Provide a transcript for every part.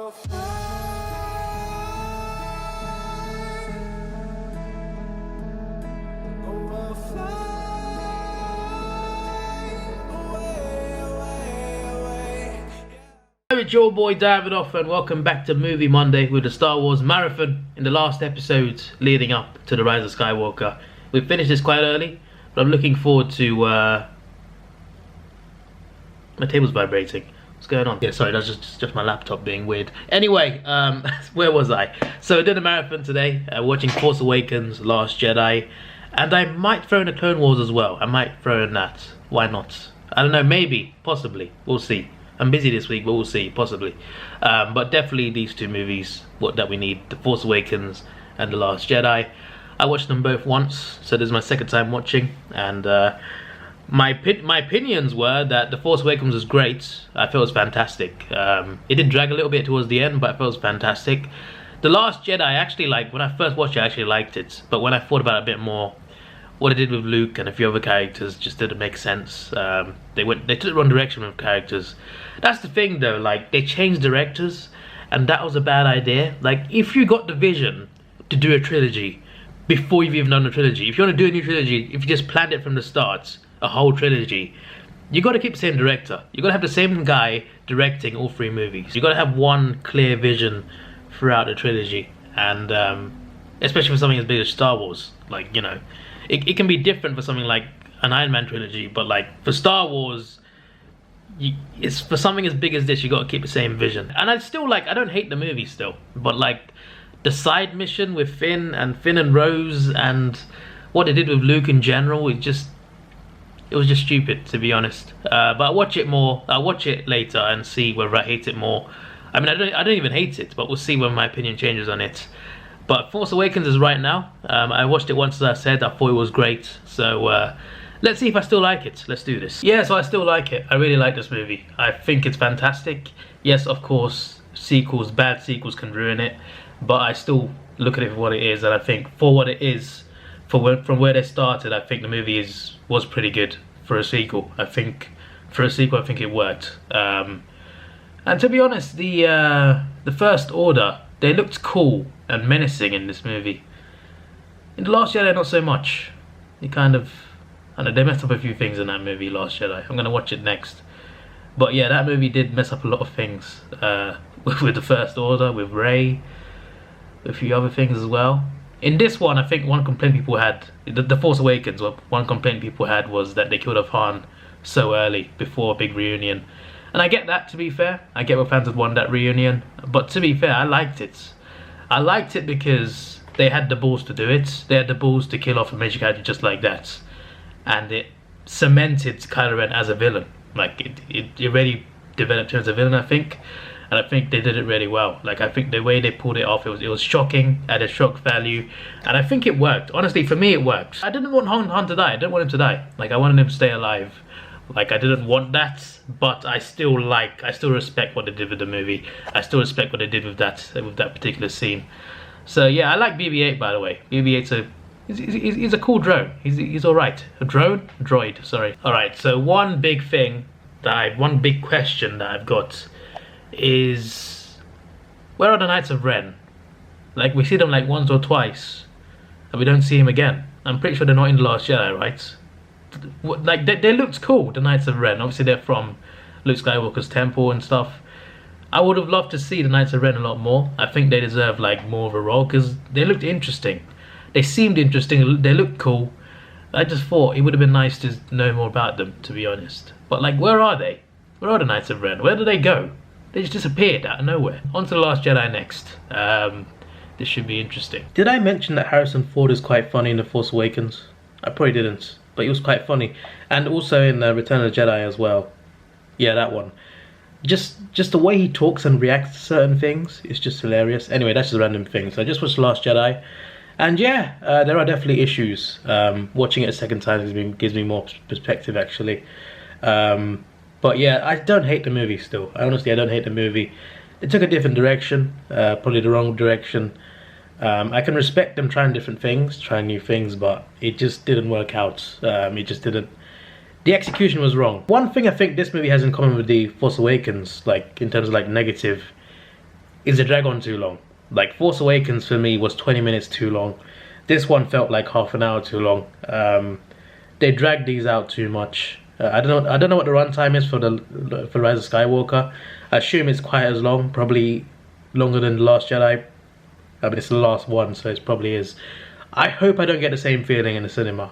It's your boy Davidoff and welcome back to Movie Monday with the Star Wars Marathon. In the last episodes leading up to the Rise of Skywalker, we finished this quite early, but I'm looking forward to my table's vibrating. What's going on? Yeah, sorry, that's just my laptop being weird. Anyway, where was I? So I did a marathon today, watching Force Awakens, Last Jedi, and I might throw in the Clone Wars as well. I might throw in that. Why not? I don't know, maybe, possibly, we'll see. I'm busy this week, but we'll see, possibly. But definitely these two movies, that we need, The Force Awakens and The Last Jedi. I watched them both once, so this is my second time watching, and my opinions were that The Force Awakens was great. I felt it was fantastic. It did drag a little bit towards the end, but I felt it was fantastic. The Last Jedi, I actually liked. When I first watched it, I actually liked it, but when I thought about it a bit more, what it did with Luke and a few other characters just didn't make sense. They took the wrong direction with characters. That's the thing though, like, they changed directors and that was a bad idea. Like, if you got the vision to do a trilogy before you've even done the trilogy, if you want to do a new trilogy, if you just planned it from the start, a whole trilogy, you got to keep the same director. You got to have the same guy directing all three movies. You got to have one clear vision throughout the trilogy, and especially for something as big as Star Wars. Like, you know, it can be different for something like an Iron Man trilogy, but like for Star Wars, it's for something as big as this, you got to keep the same vision. And I don't hate the movie still, but like the side mission with Finn and Rose and what they did with Luke in general, it was just stupid, to be honest. But I'll watch it later and see whether I hate it more. I mean, I don't even hate it, but we'll see when my opinion changes on it. But Force Awakens is right now. I watched it once, as I said. I thought it was great. So let's see if I still like it. Let's do this. Yeah, so I still like it. I really like this movie. I think it's fantastic. Yes, of course, bad sequels can ruin it. But I still look at it for what it is. And I think for what it is, from where they started, I think the movie was pretty good for a sequel. I think it worked. And to be honest, the First Order, they looked cool and menacing in this movie. In The Last Jedi, not so much. I don't know, they messed up a few things in that movie, Last Jedi. I'm gonna watch it next. But yeah, that movie did mess up a lot of things. With the First Order, with Rey, a few other things as well. In this one, I think one complaint people had, The Force Awakens, one complaint people had was that they killed off Han so early, before a big reunion. And I get that, to be fair. I get what fans would want, that reunion. But to be fair, I liked it. I liked it because they had the balls to do it. They had the balls to kill off a major character just like that. And it cemented Kylo Ren as a villain. Like, it already developed him as a villain, I think. And I think they did it really well. Like, I think the way they pulled it off, it was shocking, had a shock value. And I think it worked. Honestly, for me, it worked. I didn't want Han to die. I didn't want him to die. Like, I wanted him to stay alive. Like, I didn't want that, but I still respect what they did with the movie. I still respect what they did with that particular scene. So yeah, I like BB-8, by the way. BB-8's he's a cool drone. He's all right. A droid. Sorry. All right. So one big question that I've got is, where are the Knights of Ren? Like, we see them like once or twice, and we don't see him again. I'm pretty sure they're not in The Last Jedi, right? Like, they looked cool, the Knights of Ren. Obviously they're from Luke Skywalker's temple and stuff. I would have loved to see the Knights of Ren a lot more. I think they deserve like more of a role because they looked interesting. They seemed interesting, they looked cool. I just thought it would have been nice to know more about them, to be honest. But like, where are they? Where are the Knights of Ren? Where did they go? They just disappeared out of nowhere. On to The Last Jedi next. This should be interesting. Did I mention that Harrison Ford is quite funny in The Force Awakens? I probably didn't, but he was quite funny. And also in Return of the Jedi as well. Yeah, that one. Just the way he talks and reacts to certain things is just hilarious. Anyway, that's just a random thing. So I just watched The Last Jedi. And yeah, there are definitely issues. Watching it a second time gives me more perspective, actually. But yeah, I don't hate the movie still. I don't hate the movie. It took a different direction, probably the wrong direction. I can respect them trying different things, trying new things, but it just didn't work out. It just didn't. The execution was wrong. One thing I think this movie has in common with The Force Awakens, like in terms of like negative, is it drag on too long. Like Force Awakens for me was 20 minutes too long. This one felt like half an hour too long. They dragged these out too much. I don't know what the runtime is for Rise of Skywalker. I assume it's quite as long, probably longer than The Last Jedi. I mean, it's the last one, so it probably is. I hope I don't get the same feeling in the cinema.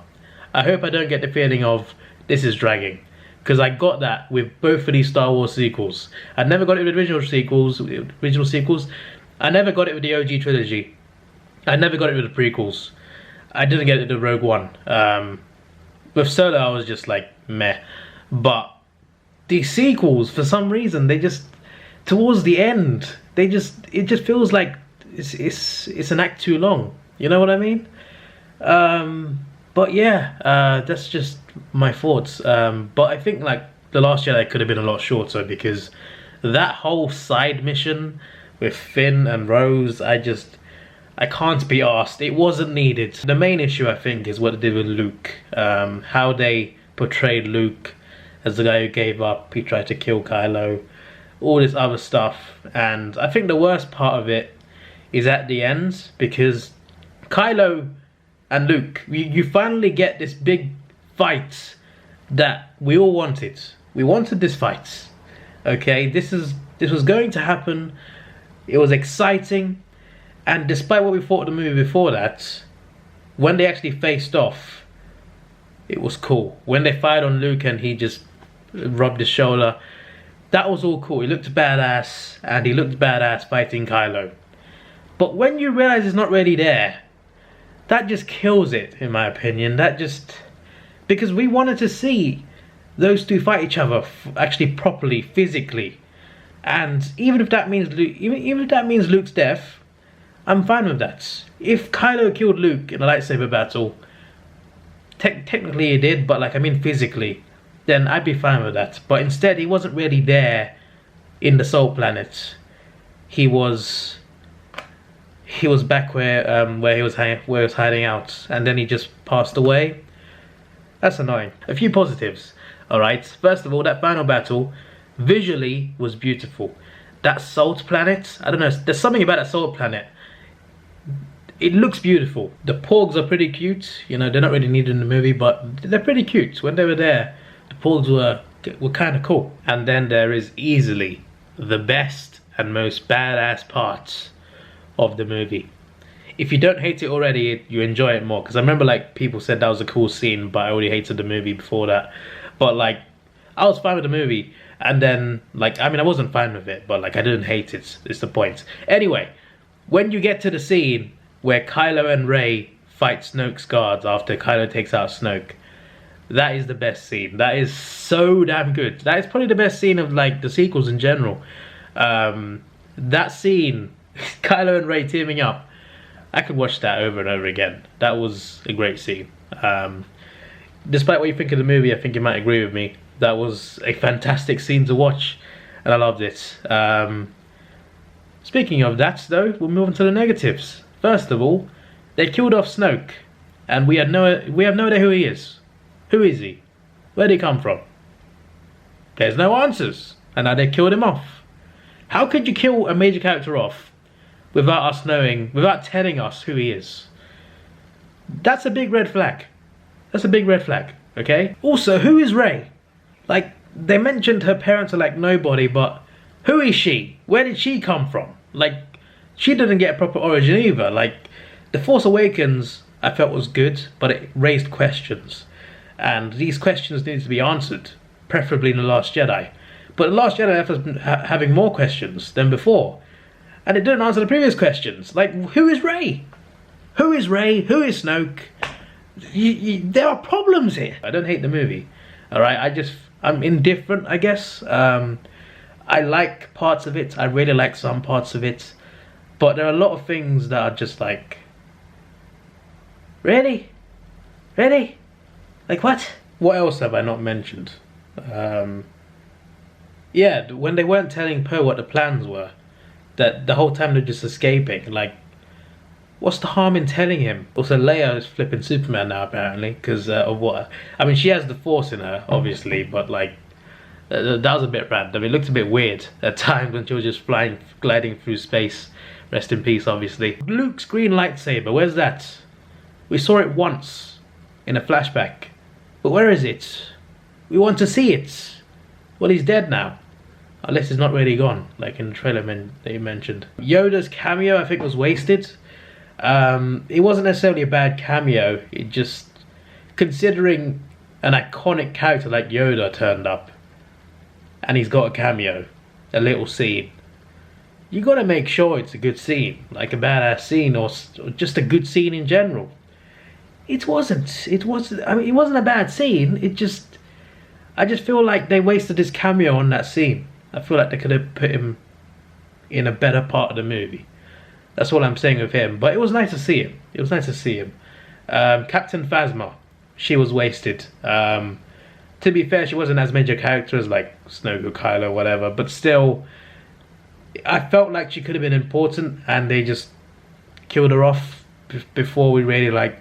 I hope I don't get the feeling of this is dragging, because I got that with both of these Star Wars sequels. I never got it with the original sequels. I never got it with the OG trilogy. I never got it with the prequels. I didn't get it with the Rogue One. With Solo, I was just like meh. But these sequels, for some reason, they just towards the end, it just feels like it's an act too long. You know what I mean? But yeah, that's just my thoughts. But I think like The Last Jedi could have been a lot shorter, because that whole side mission with Finn and Rose, I can't be asked. It wasn't needed. The main issue, I think, is what they did with Luke. How they portrayed Luke as the guy who gave up. He tried to kill Kylo. All this other stuff. And I think the worst part of it is at the end, because Kylo and Luke, you finally get this big fight that we all wanted. We wanted this fight. Okay, this was going to happen. It was exciting. And despite what we thought of the movie before that, when they actually faced off, it was cool. When they fired on Luke and he just rubbed his shoulder, that was all cool. He looked badass, and he looked badass fighting Kylo. But when you realize he's not really there, that just kills it, in my opinion. Because we wanted to see those two fight each other actually properly, physically. And even if that means Luke's death, I'm fine with that. If Kylo killed Luke in a lightsaber battle, technically he did, but like I mean physically, then I'd be fine with that. But instead, he wasn't really there in the Soul Planet. He was back where he was hiding out, and then he just passed away. That's annoying. A few positives. All right. First of all, that final battle visually was beautiful. That Salt Planet, I don't know. There's something about that Salt Planet. It looks beautiful. The Porgs are pretty cute. You know, they're not really needed in the movie, but they're pretty cute. When they were there, the Porgs were kind of cool. And then there is easily the best and most badass parts of the movie. If you don't hate it already, you enjoy it more. Because I remember like people said that was a cool scene, but I already hated the movie before that. But like, I was fine with the movie. And then like, I mean, I wasn't fine with it, but like I didn't hate it. It's the point. Anyway, when you get to the scene where Kylo and Rey fight Snoke's guards after Kylo takes out Snoke, that is the best scene. That is so damn good. That is probably the best scene of like the sequels in general. That scene, Kylo and Rey teaming up, I could watch that over and over again. That was a great scene. Despite what you think of the movie, I think you might agree with me. That was a fantastic scene to watch, and I loved it. Speaking of that, though, we'll move on to the negatives. First of all, they killed off Snoke, and we have no idea who he is. Who is he? Where did he come from? There's no answers, and now they killed him off. How could you kill a major character off without telling us who he is? That's a big red flag. That's a big red flag, okay? Also, who is Rey? Like, they mentioned her parents are like nobody, but who is she? Where did she come from? Like, she didn't get a proper origin either. Like, The Force Awakens, I felt was good, but it raised questions. And these questions needed to be answered, preferably in The Last Jedi. But The Last Jedi was having more questions than before. And it didn't answer the previous questions. Like, who is Rey? Who is Rey? Who is Snoke? There are problems here. I don't hate the movie. Alright, I'm indifferent, I guess. I like parts of it. I really like some parts of it. But there are a lot of things that are just like, really? Really? Like what? What else have I not mentioned? Yeah, when they weren't telling Poe what the plans were, that the whole time they're just escaping, like, what's the harm in telling him? Also, Leia is flipping Superman now, apparently, because of what? I mean, she has the Force in her, obviously, but like, That was a bit random. It looked a bit weird at times when she was just gliding through space. Rest in peace, obviously. Luke's green lightsaber, where's that? We saw it once in a flashback, but where is it? We want to see it. Well, he's dead now, unless he's not really gone, like in the trailer that you mentioned. Yoda's cameo, I think, was wasted. It wasn't necessarily a bad cameo. It just, considering an iconic character like Yoda turned up, and he's got a cameo, a little scene, you gotta make sure it's a good scene, like a badass scene, or just a good scene in general. It wasn't. I mean, it wasn't a bad scene. I just feel like they wasted his cameo on that scene. I feel like they could have put him in a better part of the movie. That's all I'm saying with him. But it was nice to see him. It was nice to see him. Captain Phasma, she was wasted. To be fair, she wasn't as major character as like Snoke, Kylo, whatever. But still, I felt like she could have been important, and they just killed her off before we really, like,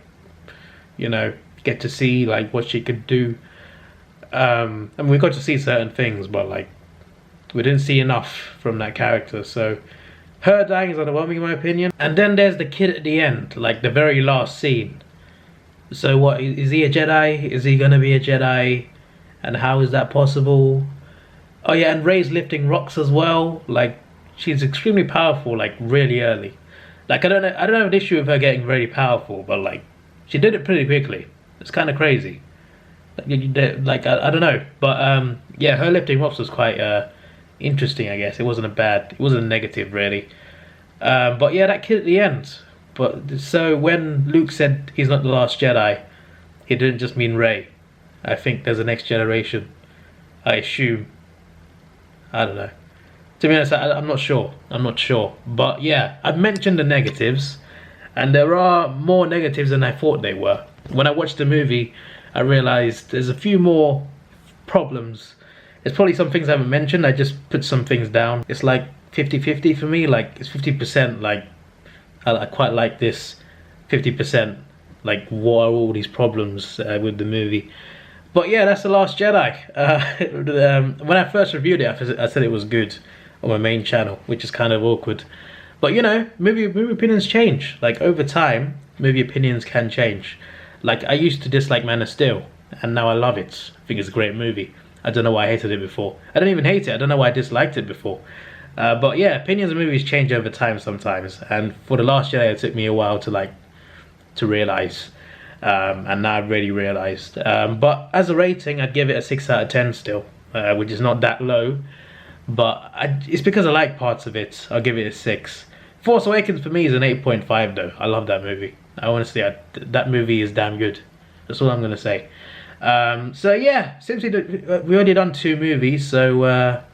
you know, get to see like what she could do. I mean, we got to see certain things, but like we didn't see enough from that character. So her dying is underwhelming in my opinion. And then there's the kid at the end, like the very last scene. So what, is he a Jedi? Is he gonna be a Jedi? And how is that possible? Oh yeah, and Rey's lifting rocks as well. Like, she's extremely powerful, like really early. Like, I don't have an issue with her getting very powerful, but like she did it pretty quickly. It's kind of crazy. Like I don't know, but yeah, her lifting rocks was quite interesting, I guess. It wasn't a negative really. But yeah, that kid at the end. But so when Luke said he's not the last Jedi, he didn't just mean Rey. I think there's a next generation, I assume. I don't know. To be honest, I'm not sure. But yeah, I've mentioned the negatives, and there are more negatives than I thought they were. When I watched the movie, I realised there's a few more problems. There's probably some things I haven't mentioned. I just put some things down. It's like 50-50 for me. Like, it's 50% like I quite like this, 50% like what are all these problems with the movie. But yeah, that's The Last Jedi. When I first reviewed it, I said it was good on my main channel, which is kind of awkward. But you know, movie opinions change. Like, over time, movie opinions can change. Like, I used to dislike Man of Steel, and now I love it. I think it's a great movie. I don't know why I hated it before. I don't even hate it. I don't know why I disliked it before. But yeah, opinions of movies change over time sometimes. And for The Last Jedi, it took me a while to realise. And now I've really realised. But as a rating, I'd give it a 6 out of 10 still, which is not that low. But it's because I like parts of it. I'll give it a 6. Force Awakens for me is an 8.5 though. I love that movie. Honestly, that movie is damn good. That's all I'm going to say. So yeah, since we already done 2 movies, so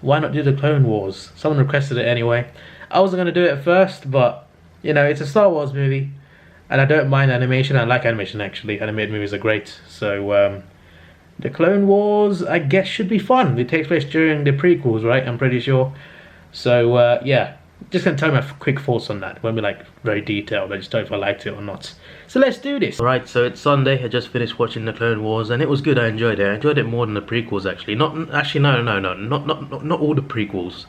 why not do the Clone Wars? Someone requested it anyway. I wasn't going to do it at first, but you know, it's a Star Wars movie. And I don't mind animation. I like animation, actually. Animated movies are great. So, the Clone Wars, I guess, should be fun. It takes place during the prequels, right? I'm pretty sure. So, yeah. Just going to tell you my quick thoughts on that. It won't be, like, very detailed. I just don't know if I liked it or not. So, let's do this. Alright, so it's Sunday. I just finished watching the Clone Wars. And it was good. I enjoyed it. I enjoyed it more than the prequels, actually. No. Not all the prequels.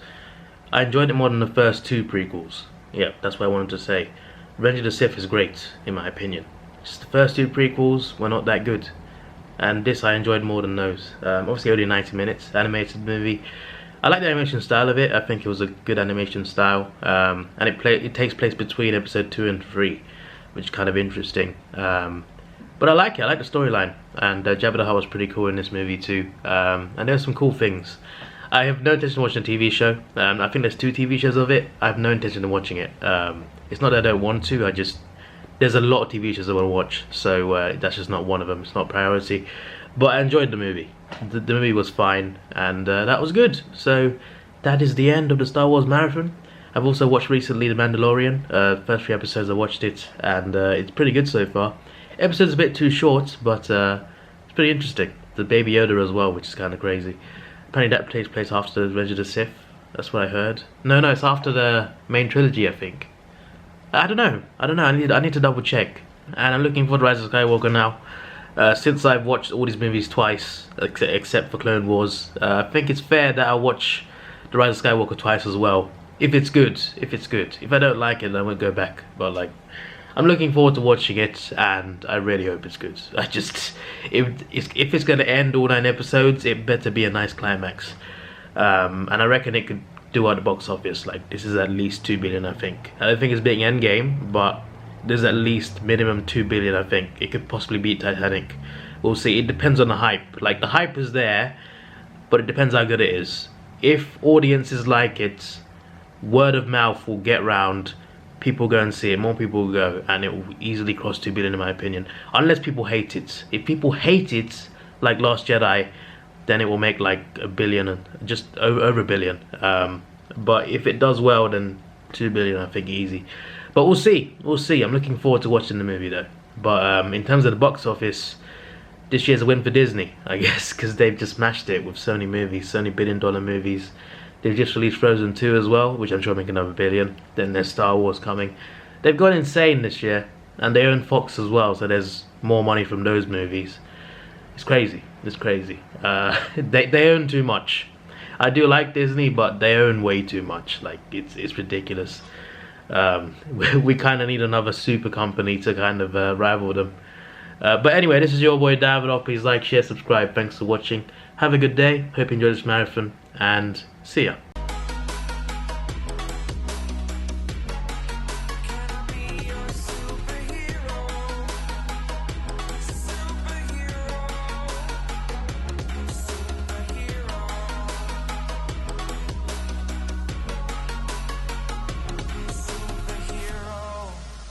I enjoyed it more than the first 2 prequels. Yeah, that's what I wanted to say. Revenge of the Sith is great, in my opinion. Just the first 2 prequels were not that good, and this I enjoyed more than those. Obviously only 90 minutes, animated movie. I like the animation style of it. I think it was a good animation style, and it takes place between episode 2 and 3, which is kind of interesting. But I like it. I like the storyline, and Davidoff was pretty cool in this movie too. And there's some cool things. I have no intention of watching a TV show. I think there's 2 TV shows of it. I have no intention of watching it. It's not that I don't want to, there's a lot of TV shows I want to watch, so that's just not one of them. It's not priority. But I enjoyed the movie. The movie was fine, and that was good. So that is the end of the Star Wars marathon. I've also watched recently The Mandalorian. First 3 episodes I watched it, and it's pretty good so far. Episode's a bit too short, but it's pretty interesting. The Baby Yoda as well, which is kind of crazy. Apparently that takes place after the Revenge of the Sith. That's what I heard. No, it's after the main trilogy, I think. I don't know. I need to double check. And I'm looking for the Rise of Skywalker now. Since I've watched all these movies twice, except for Clone Wars, I think it's fair that I'll watch The Rise of Skywalker twice as well. If it's good, if it's good. If I don't like it, I won't go back. But like, I'm looking forward to watching it, and I really hope it's good. I just, if it's gonna end all 9 episodes, it better be a nice climax. And I reckon it could do at the box office. Like, this is at least 2 billion, I think. I don't think it's being Endgame, but there's at least minimum 2 billion, I think. It could possibly beat Titanic. We'll see. It depends on the hype. Like, the hype is there, but it depends how good it is. If audiences like it, word of mouth will get round. People go and see it. More people will go, and it will easily cross 2 billion, in my opinion. Unless people hate it. If people hate it, like Last Jedi, then it will make like 1 billion, just over 1 billion. But if it does well, then 2 billion, I think, easy. But we'll see. We'll see. I'm looking forward to watching the movie though. But in terms of the box office, this year's a win for Disney, I guess, because they've just smashed it with Sony movies, Sony billion-dollar movies. They've just released Frozen 2 as well, which I'm sure will make another 1 billion. Then there's Star Wars coming. They've gone insane this year, and they own Fox as well, so there's more money from those movies. It's crazy. It's crazy. They own too much. I do like Disney, but they own way too much. Like, it's ridiculous. We kind of need another super company to kind of rival them. But anyway, this is your boy Davidoff. Please like, share, subscribe. Thanks for watching. Have a good day. Hope you enjoyed this marathon, and see ya.